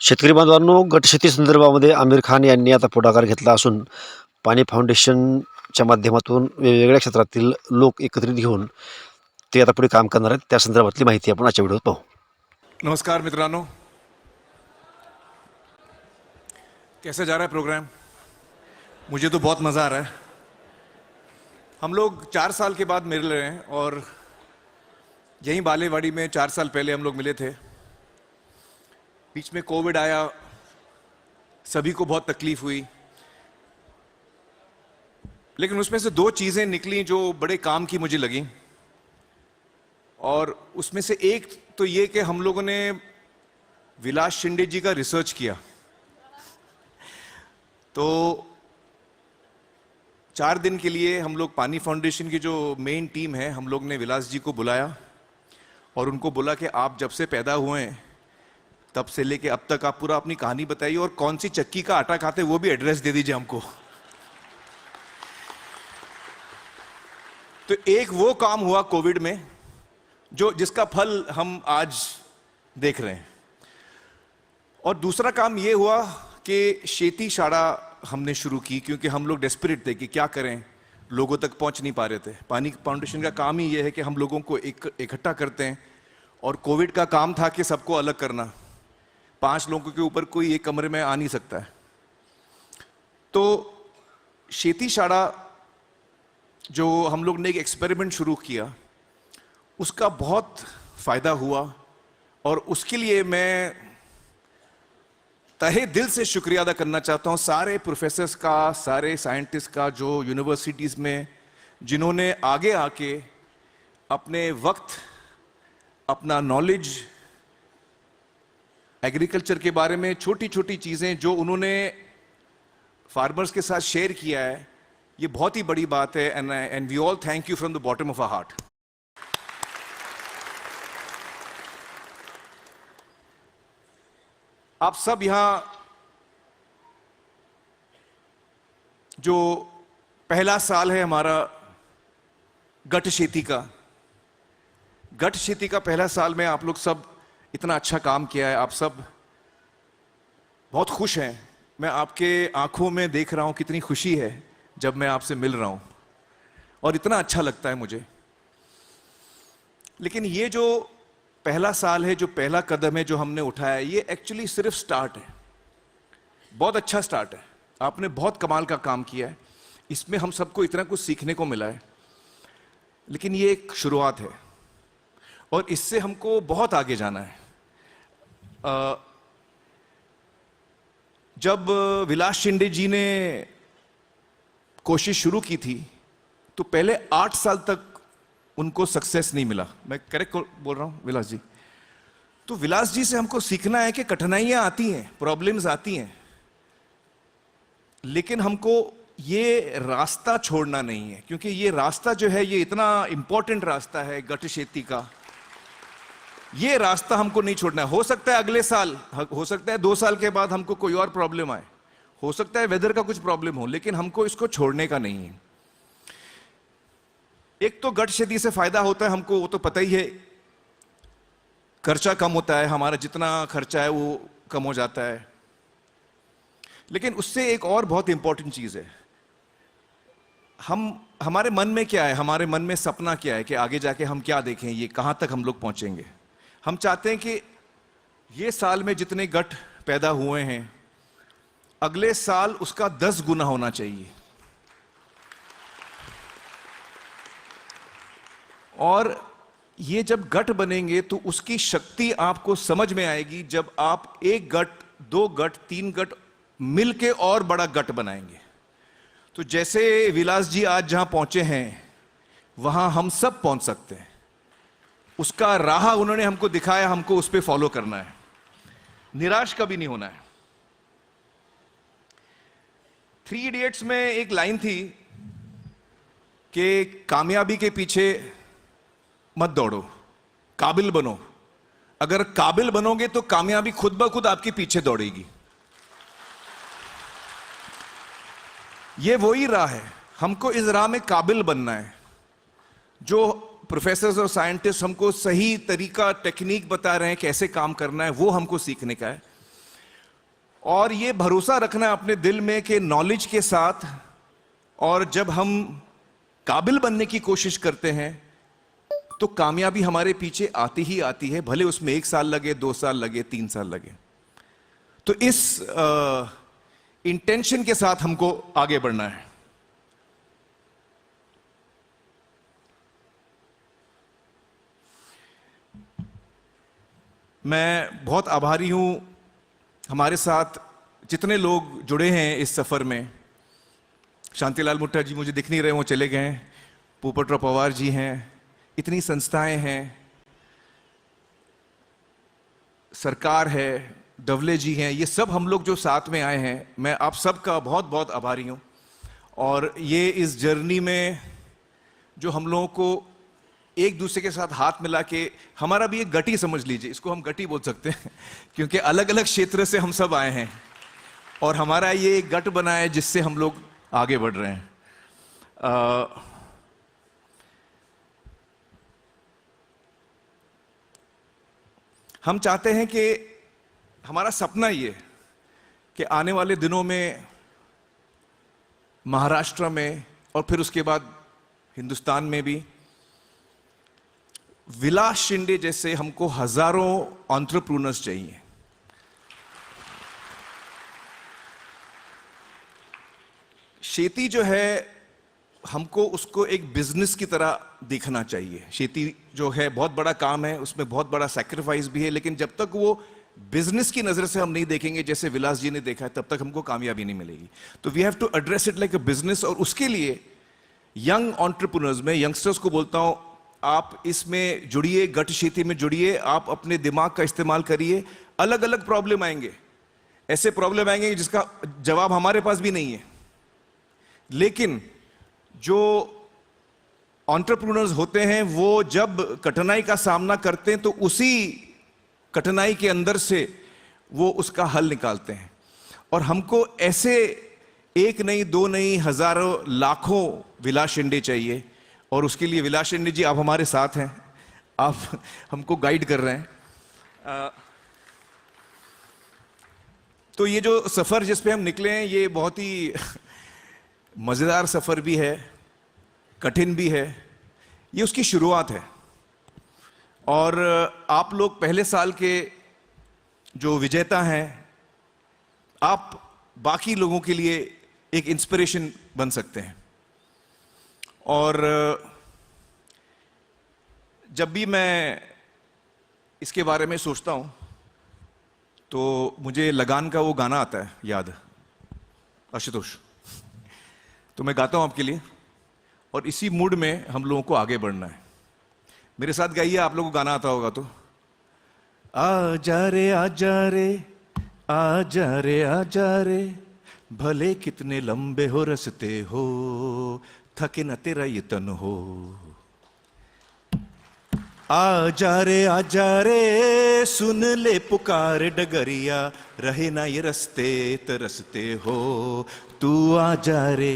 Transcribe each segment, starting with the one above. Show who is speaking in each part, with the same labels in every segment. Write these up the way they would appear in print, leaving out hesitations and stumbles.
Speaker 1: शेतकरी बांधवांनो, गटशेती संदर्भामध्ये आमिर खान यांनी आता पुढाकार घेतला असून पाणी फाउंडेशनच्या माध्यमातून वेगवेगळ्या क्षेत्रातील लोक एकत्रित घेऊन ते आता पुढे काम करणार आहेत. त्या संदर्भातली माहिती आपण आजच्या व्हिडिओत पाहू.
Speaker 2: नमस्कार मित्रांनो, कैसे जा रहा है प्रोग्राम? मुझे तो बहुत मज़ा आ रहा है। हम लोग 4 साल के बाद मिल रहे हैं और यहीं बालेवाड़ी में 4 साल पहले हम लोग मिले थे। बीच में कोविड आया, सभी को बहुत तकलीफ हुई, लेकिन उसमें से 2 चीज़ें निकली जो बड़े काम की मुझे लगी। और उसमें से एक तो ये कि हम लोगों ने विलास शिंदे जी का रिसर्च किया। तो 4 दिन के लिए हम लोग पानी फाउंडेशन की जो मेन टीम है, हम लोग ने विलास जी को बुलाया और उनको बोला कि आप जब से पैदा हुए हैं तब से लेके अब तक आप पूरा अपनी कहानी बताइए और कौन सी चक्की का आटा खाते वो भी एड्रेस दे दीजिए हमको। तो एक वो काम हुआ कोविड में जिसका फल हम आज देख रहे हैं, और दूसरा काम ये हुआ कि शेती शाड़ा हमने शुरू की, क्योंकि हम लोग डेस्परेट थे कि क्या करें, लोगों तक पहुंच नहीं पा रहे थे। पानी फाउंडेशन का काम ही ये है कि हम लोगों को इकट्ठा करते हैं, और कोविड का काम था कि सबको अलग करना। 5 लोगों के ऊपर कोई एक कमरे में आ नहीं सकता है। तो शेती शाड़ा जो हम लोग ने एक एक्सपेरिमेंट शुरू किया, उसका बहुत फायदा हुआ, और उसके लिए मैं तहे दिल से शुक्रिया अदा करना चाहता हूं सारे प्रोफेसर्स का, सारे साइंटिस्ट का, जो यूनिवर्सिटीज में जिन्होंने आगे आके अपने वक्त, अपना नॉलेज एग्रीकल्चर के बारे में छोटी छोटी चीजें जो उन्होंने फार्मर्स के साथ शेयर किया है, ये बहुत ही बड़ी बात है। And we all thank you from the bottom of our heart. आप सब यहां जो पहला साल है हमारा गट खेती का पहला साल में आप लोग सब इतना अच्छा काम किया है। आप सब बहुत खुश हैं। मैं आपके आंखों में देख रहा हूं कितनी खुशी है जब मैं आपसे मिल रहा हूं, और इतना अच्छा लगता है मुझे। लेकिन ये जो पहला साल है, जो पहला कदम है जो हमने उठाया है, ये एक्चुअली सिर्फ स्टार्ट है। बहुत अच्छा स्टार्ट है। आपने बहुत कमाल का काम किया है। इसमें हम सबको इतना कुछ सीखने को मिला है, लेकिन ये एक शुरुआत है और इससे हमको बहुत आगे जाना है। जब विलास शिंदे जी ने कोशिश शुरू की थी तो पहले 8 साल तक उनको सक्सेस नहीं मिला। मैं करेक्ट बोल रहा हूं विलास जी? तो विलास जी से हमको सीखना है कि कठिनाइयां आती हैं, प्रॉब्लम्स आती हैं, लेकिन हमको ये रास्ता छोड़ना नहीं है, क्योंकि ये रास्ता जो है ये इतना इंपॉर्टेंट रास्ता है गट खेती का। ये रास्ता हमको नहीं छोड़ना है। हो सकता है अगले साल, हो सकता है 2 साल के बाद हमको कोई और प्रॉब्लम आए, हो सकता है वेदर का कुछ प्रॉब्लम हो, लेकिन हमको इसको छोड़ने का नहीं है। एक तो गट खेती से फायदा होता है हमको, वो तो पता ही है, खर्चा कम होता है, हमारा जितना खर्चा है वो कम हो जाता है। लेकिन उससे एक और बहुत इंपॉर्टेंट चीज है, हमारे मन में क्या है, हमारे मन में सपना क्या है कि आगे जाके हम क्या देखें, ये कहां तक हम लोग पहुंचेंगे। हम चाहते हैं कि ये साल में जितने गट पैदा हुए हैं, अगले साल उसका 10 गुना होना चाहिए। और ये जब गट बनेंगे तो उसकी शक्ति आपको समझ में आएगी जब आप 1 गट, 2 गट, 3 गट मिलके और बड़ा गट बनाएंगे। तो जैसे विलास जी आज जहां पहुंचे हैं, वहां हम सब पहुंच सकते हैं। उसका राह उन्होंने हमको दिखाया, हमको उस पर फॉलो करना है, निराश कभी नहीं होना है। 3 इडियट्स में एक लाइन थी कि कामयाबी के पीछे मत दौड़ो, काबिल बनो। अगर काबिल बनोगे तो कामयाबी खुद ब खुद आपके पीछे दौड़ेगी। ये वही राह है, हमको इस राह में काबिल बनना है। जो प्रोफेसर्स और साइंटिस्ट हमको सही तरीका, टेक्निक बता रहे हैं कैसे काम करना है, वो हमको सीखने का है। और ये भरोसा रखना अपने दिल में कि नॉलेज के साथ, और जब हम काबिल बनने की कोशिश करते हैं तो कामयाबी हमारे पीछे आती ही आती है, भले उसमें 1 साल लगे, 2 साल लगे, 3 साल लगे। तो इस इंटेंशन के साथ हमको आगे बढ़ना है। मैं बहुत आभारी हूं हमारे साथ जितने लोग जुड़े हैं इस सफर में। शांतिलाल मुट्टा जी मुझे दिख नहीं रहे, वो चले गए। पोपटराव पवार जी हैं, इतनी संस्थाएं हैं, सरकार है, डवले जी हैं, ये सब हम लोग जो साथ में आए हैं, मैं आप सबका बहुत बहुत आभारी हूं। और ये इस जर्नी में जो हम लोगों को एक दूसरे के साथ हाथ मिला के, हमारा भी एक गटी समझ लीजिए, इसको हम गटी बोल सकते हैं क्योंकि अलग अलग क्षेत्र से हम सब आए हैं और हमारा ये एक गट बना है जिससे हम लोग आगे बढ़ रहे हैं। हम चाहते हैं कि हमारा सपना ये कि आने वाले दिनों में महाराष्ट्र में और फिर उसके बाद हिंदुस्तान में भी विलास शिंदे जैसे हमको हजारों एंटरप्रेन्योर्स चाहिए। खेती जो है हमको उसको एक बिजनेस की तरह देखना चाहिए। खेती जो है बहुत बड़ा काम है, उसमें बहुत बड़ा सैक्रिफाइस भी है, लेकिन जब तक वो बिजनेस की नजर से हम नहीं देखेंगे जैसे विलास जी ने देखा है, तब तक हमको कामयाबी नहीं मिलेगी। तो we have to address it like a business. और उसके लिए यंग एंटरप्रेन्योर्स में, यंगस्टर्स को बोलता हूं, आप इसमें जुड़िए, गट खेती में जुड़िए, आप अपने दिमाग का इस्तेमाल करिए। अलग अलग प्रॉब्लम आएंगे, ऐसे प्रॉब्लम आएंगे जिसका जवाब हमारे पास भी नहीं है, लेकिन जो एंटरप्रेन्योर्स होते हैं वो जब कठिनाई का सामना करते हैं तो उसी कठिनाई के अंदर से वो उसका हल निकालते हैं। और हमको ऐसे एक नहीं, दो नहीं, हजारों लाखों विलास शिंदे चाहिए। और उसके लिए विलास शिंदे जी आप हमारे साथ हैं, आप हमको गाइड कर रहे हैं। तो ये जो सफर जिस पे हम निकले हैं ये बहुत ही मजेदार सफर भी है, कठिन भी है, ये उसकी शुरुआत है। और आप लोग पहले साल के जो विजेता हैं, आप बाकी लोगों के लिए एक इंस्पिरेशन बन सकते हैं। और जब भी मैं इसके बारे में सोचता हूं तो मुझे लगान का वो गाना आता है याद, आशुतोष, तो मैं गाता हूं आपके लिए। और इसी मूड में हम लोगों को आगे बढ़ना है। मेरे साथ गाइए, आप लोगों को गाना आता होगा तो। आ जा रे आ जा रे, आ जा रे आ जा रे, भले कितने लंबे हो रस्ते हो, थके न तेरा ये तन हो। आ जा रे सुन ले पुकार डगरिया, रहे ना ये रस्ते तरसते हो। तू आ जा रे,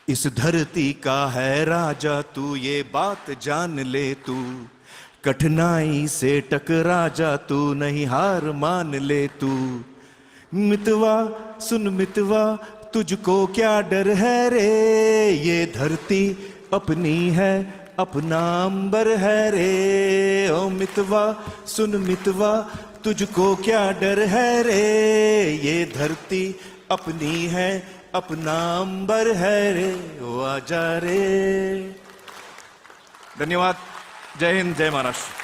Speaker 2: इस धरती का है राजा तू, ये बात जान ले तू। कठिनाई से टकरा जा तू, नहीं हार मान ले तू। मितवा सुन मितवा, तुझको क्या डर है रे, ये धरती अपनी है, अपना अंबर है रे। ओ मितवा सुन मितवा, तुझको क्या डर है रे, ये धरती अपनी है, अपना अंबर है रे। ओ आजा रे। धन्यवाद। जय हिंद, जय महाराष्ट्र।